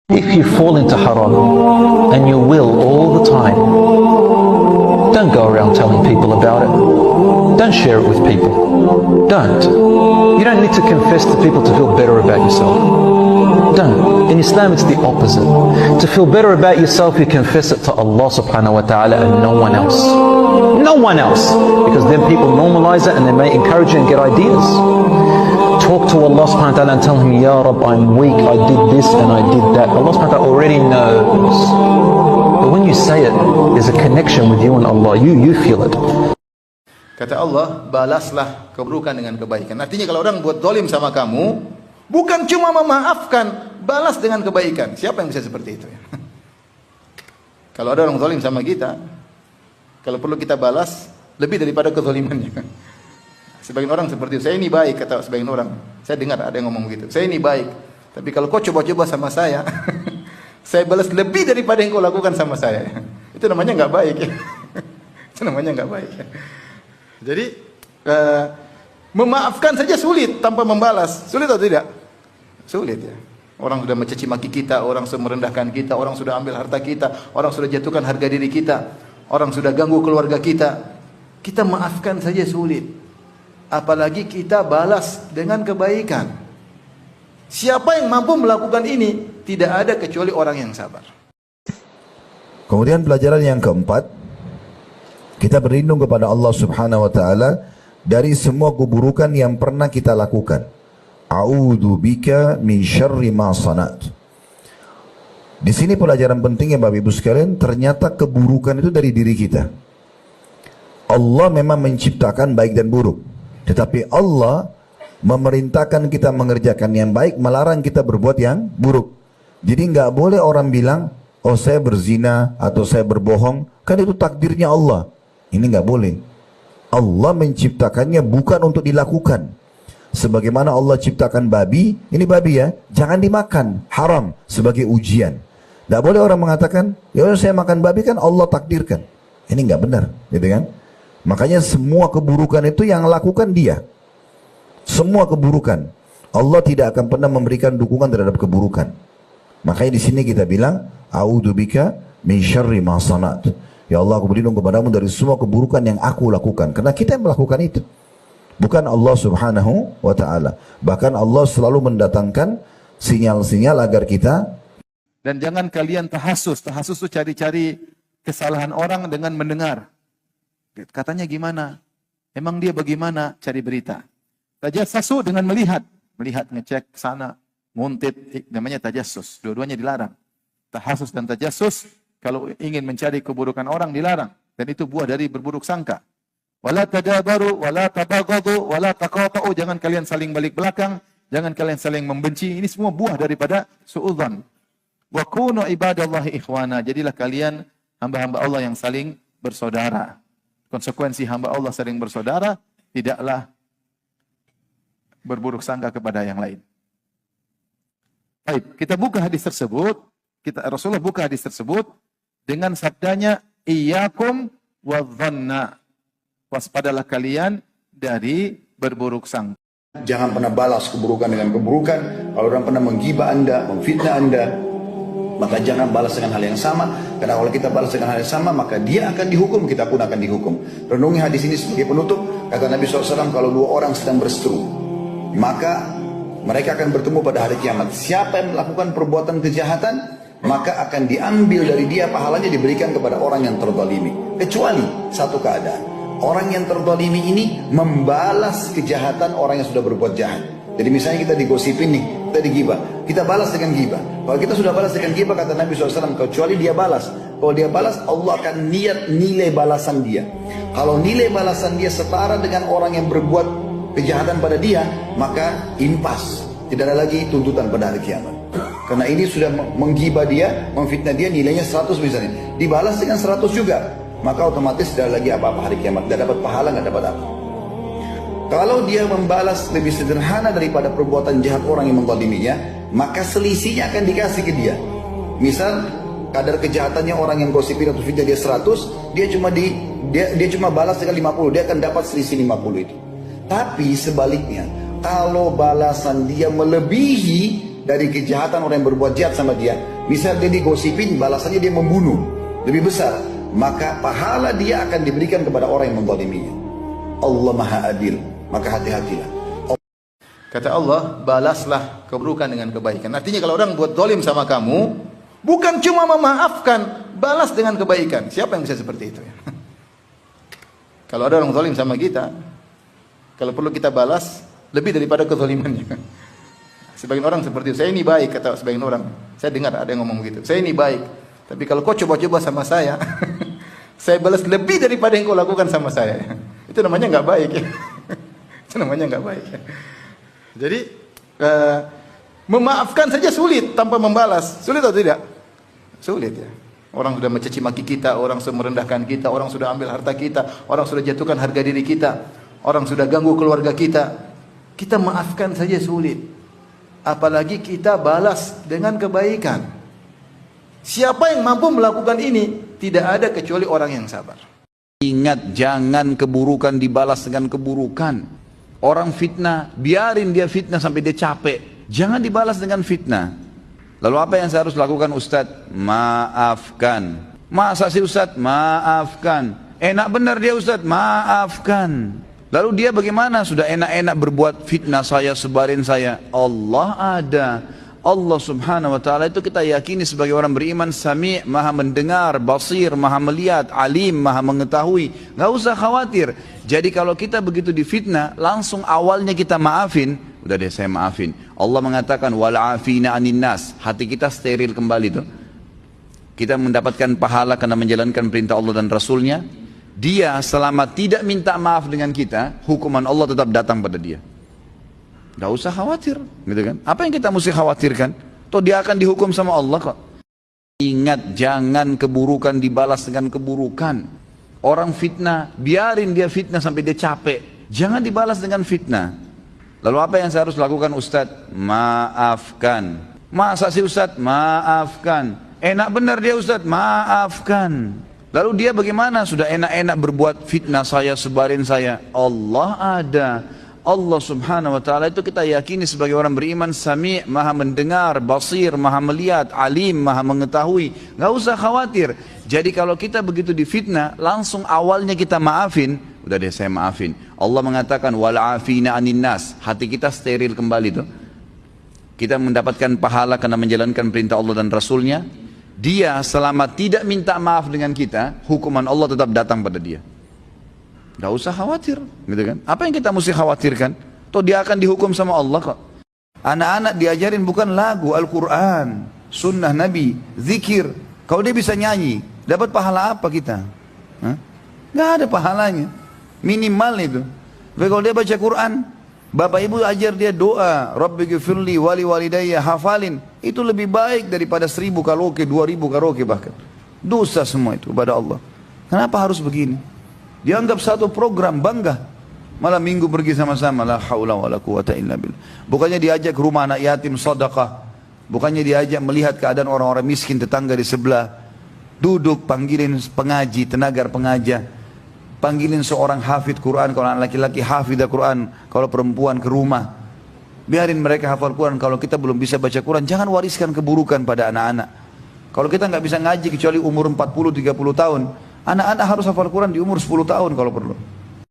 If you fall into haram, and you will all the time, don't go around telling people about it. Don't share it with people. Don't. You don't need to confess to people to feel better about yourself. Don't. In Islam it's the opposite. To feel better about yourself, you confess it to Allah subhanahu wa ta'ala and no one else. No one else. Because then people normalize it and they may encourage you and get ideas. Talk to Allah subhanahu wa ta'ala and tell him, Ya Rabb, I'm weak, I did this and I did that. Allah subhanahu wa ta'ala already knows. But when you say it, there's a connection with you and Allah. You feel it. Kata Allah, balaslah keburukan dengan kebaikan. Artinya kalau orang buat zalim sama kamu, bukan cuma memaafkan, balas dengan kebaikan. Siapa yang bisa seperti itu? Kalau ada orang zalim sama kita, kalau perlu kita balas lebih daripada kezalimannya. Sebagian orang seperti itu. Saya ini baik, kata sebagian orang. Saya dengar ada yang ngomong begitu. Saya ini baik, tapi kalau kau coba-coba sama saya, saya balas lebih daripada yang kau lakukan sama saya. Itu namanya nggak baik. Itu namanya nggak baik. Jadi memaafkan saja sulit tanpa membalas. Sulit atau tidak? Sulit ya. Orang sudah mencaci maki kita, orang sudah merendahkan kita, orang sudah ambil harta kita, orang sudah jatuhkan harga diri kita, orang sudah ganggu keluarga kita. Kita maafkan saja sulit. Apalagi kita balas dengan kebaikan. Siapa yang mampu melakukan ini? Tidak ada kecuali orang yang sabar. Kemudian pelajaran yang keempat, kita berlindung kepada Allah subhanahu wa ta'ala dari semua keburukan yang pernah kita lakukan. A'udzu bika min syarri ma sana'tu. Di sini pelajaran pentingnya Bapak Ibu sekalian, ternyata keburukan itu dari diri kita. Allah memang menciptakan baik dan buruk. Tetapi Allah memerintahkan kita mengerjakan yang baik, melarang kita berbuat yang buruk. Jadi nggak boleh orang bilang, oh saya berzina atau saya berbohong, kan itu takdirnya Allah. Ini nggak boleh. Allah menciptakannya bukan untuk dilakukan. Sebagaimana Allah ciptakan babi, ini babi ya, jangan dimakan, haram sebagai ujian. Nggak boleh orang mengatakan, ya saya makan babi kan Allah takdirkan. Ini nggak benar, gitu kan? Makanya semua keburukan itu yang lakukan dia. Semua keburukan. Allah tidak akan pernah memberikan dukungan terhadap keburukan. Makanya di sini kita bilang, a'udzubika min syarri ma sana'tu. Ya Allah, aku berlindung kepadamu dari semua keburukan yang aku lakukan. Karena kita yang melakukan itu. Bukan Allah subhanahu wa ta'ala. Bahkan Allah selalu mendatangkan sinyal-sinyal agar kita. Dan jangan kalian tahasus. Tahasus itu cari-cari kesalahan orang dengan mendengar. Katanya gimana? Emang dia bagaimana? Cari berita. Tajassus dengan melihat. Melihat, ngecek sana, nguntit. Namanya tajassus. Dua-duanya dilarang. Tahasus dan tajassus, kalau ingin mencari keburukan orang dilarang. Dan itu buah dari berburuk sangka. Wala tadabaru, wala tabaghadu, wala taqata'u. Jangan kalian saling balik belakang. Jangan kalian saling membenci. Ini semua buah daripada suudzon. Wa kunu ibadallahi ikhwana. Jadilah kalian hamba-hamba Allah yang saling bersaudara. Konsekuensi hamba Allah sering bersaudara, tidaklah berburuk sangka kepada yang lain. Baik, kita buka hadis tersebut. Rasulullah buka hadis tersebut dengan sabdanya, iyyakum wadhanna. Waspadalah kalian dari berburuk sangka. Jangan pernah balas keburukan dengan keburukan. Kalau orang pernah menggibah Anda, memfitnah Anda, maka jangan balas dengan hal yang sama. Karena kalau kita balas dengan hal yang sama, maka dia akan dihukum, kita pun akan dihukum. Renungi hadis ini sebagai penutup. Kata Nabi SAW, kalau dua orang sedang berseteru, maka mereka akan bertemu pada hari kiamat. Siapa yang melakukan perbuatan kejahatan, maka akan diambil dari dia pahalanya, diberikan kepada orang yang terzalimi. Kecuali satu keadaan, orang yang terzalimi ini membalas kejahatan orang yang sudah berbuat jahat. Jadi misalnya kita digosipin nih, kita digibah, kita balas dengan gibah. Kalau kita sudah balas dengan gibah, kata Nabi SAW, kecuali dia balas. Kalau dia balas, Allah akan niat nilai balasan dia. Kalau nilai balasan dia setara dengan orang yang berbuat kejahatan pada dia, maka impas. Tidak ada lagi tuntutan pada hari kiamat. Karena ini sudah menggibah dia, memfitnah dia, nilainya 100 misalnya. Dibalas dengan 100 juga. Maka otomatis tidak ada lagi apa-apa hari kiamat. Tidak dapat pahala, tidak dapat apa. Kalau dia membalas lebih sederhana daripada perbuatan jahat orang yang menzaliminya, maka selisihnya akan dikasih ke dia. Misal kadar kejahatannya orang yang gosipin atau fitnah dia 100, dia cuma balas dengan 50, dia akan dapat selisih 50 itu. Tapi sebaliknya, kalau balasan dia melebihi dari kejahatan orang yang berbuat jahat sama dia, Misal dia digosipin, balasannya dia membunuh, lebih besar. Maka pahala dia akan diberikan kepada orang yang menzaliminya. Allah Maha Adil, maka hati-hatilah. Kata Allah, balaslah keburukan dengan kebaikan. Artinya kalau orang buat zalim sama kamu, bukan cuma memaafkan, balas dengan kebaikan. Siapa yang bisa seperti itu ya? Kalau ada orang zalim sama kita, kalau perlu kita balas lebih daripada kezalimannya. Sebagian orang seperti itu. Saya ini baik, kata sebagian orang. Saya dengar ada yang ngomong begitu. Saya ini baik, tapi kalau kau coba-coba sama saya, saya balas lebih daripada yang kau lakukan sama saya. Itu namanya nggak baik ya. Itu namanya nggak baik ya. Jadi memaafkan saja sulit tanpa membalas. Sulit atau tidak? Sulit ya. Orang sudah mencaci maki kita, orang sudah merendahkan kita, orang sudah ambil harta kita, orang sudah jatuhkan harga diri kita, orang sudah ganggu keluarga kita. Kita maafkan saja sulit. Apalagi kita balas dengan kebaikan. Siapa yang mampu melakukan ini? Tidak ada kecuali orang yang sabar. Ingat, jangan keburukan dibalas dengan keburukan. Orang fitnah, biarin dia fitnah sampai dia capek. Jangan dibalas dengan fitnah. Lalu apa yang saya harus lakukan, Ustadz? Maafkan. Masa sih Ustadz? Maafkan. Enak benar dia Ustadz? Maafkan. Lalu dia bagaimana? Sudah enak-enak berbuat fitnah saya, sebarin saya. Allah ada. Allah subhanahu wa ta'ala itu kita yakini sebagai orang beriman, Sami', maha mendengar, Basir, maha melihat, Alim, maha mengetahui. Gak usah khawatir. Jadi kalau kita begitu difitnah, langsung awalnya kita maafin. Udah deh saya maafin. Allah mengatakan, wal'afina anin nas. Hati kita steril kembali tuh. Kita mendapatkan pahala karena menjalankan perintah Allah dan Rasulnya. Dia selama tidak minta maaf dengan kita, hukuman Allah tetap datang pada dia. Gak usah khawatir, gitu kan? Apa yang kita mesti khawatirkan? Toh dia akan dihukum sama Allah kok. Ingat, jangan keburukan dibalas dengan keburukan. Orang fitnah, biarin dia fitnah sampai dia capek. Jangan dibalas dengan fitnah. Lalu apa yang saya harus lakukan, Ustadz? Maafkan. Masa sih Ustadz? Maafkan. Enak benar dia Ustadz? Maafkan. Lalu dia bagaimana? Sudah enak-enak berbuat fitnah saya, sebarin saya. Allah ada. Allah subhanahu wa ta'ala itu kita yakini sebagai orang beriman, Sami', maha mendengar, Basir, maha melihat, Alim, maha mengetahui. Gak usah khawatir. Jadi kalau kita begitu difitnah, langsung awalnya kita maafin. Udah deh saya maafin. Allah mengatakan, wal'afina anin nas. Hati kita steril kembali tuh. Kita mendapatkan pahala karena menjalankan perintah Allah dan Rasulnya. Dia selama tidak minta maaf dengan kita, hukuman Allah tetap datang pada dia. Gak usah khawatir, gitu kan? Apa yang kita mesti khawatirkan? Toh dia akan dihukum sama Allah kok. Anak-anak diajarin bukan lagu, Al-Quran, sunnah Nabi, zikir. Kalau dia bisa nyanyi, dapat pahala apa kita? Hah? Gak ada pahalanya. Minimal itu. Tapi kalau dia baca Quran, bapak ibu ajar dia doa, Rabbi gfirli wali walidayya, hafalin. Itu lebih baik daripada 1000 karaoke, 2000 karaoke bahkan. Dosa semua itu kepada Allah. Kenapa harus begini? Dianggap satu program, bangga. Malam minggu pergi sama-sama, la haula wala quwata illa billah. Bukannya diajak ke rumah anak yatim, sedekah. Bukannya diajak melihat keadaan orang-orang miskin tetangga di sebelah. Duduk, panggilin pengaji, tenaga pengajar. Panggilin seorang hafid Quran, kalau anak laki-laki hafidah Quran, kalau perempuan ke rumah. Biarin mereka hafal Quran. Kalau kita belum bisa baca Quran, jangan wariskan keburukan pada anak-anak. Kalau kita nggak bisa ngaji kecuali umur 40-30 tahun, anak-anak harus hafal Quran di umur 10 tahun kalau perlu.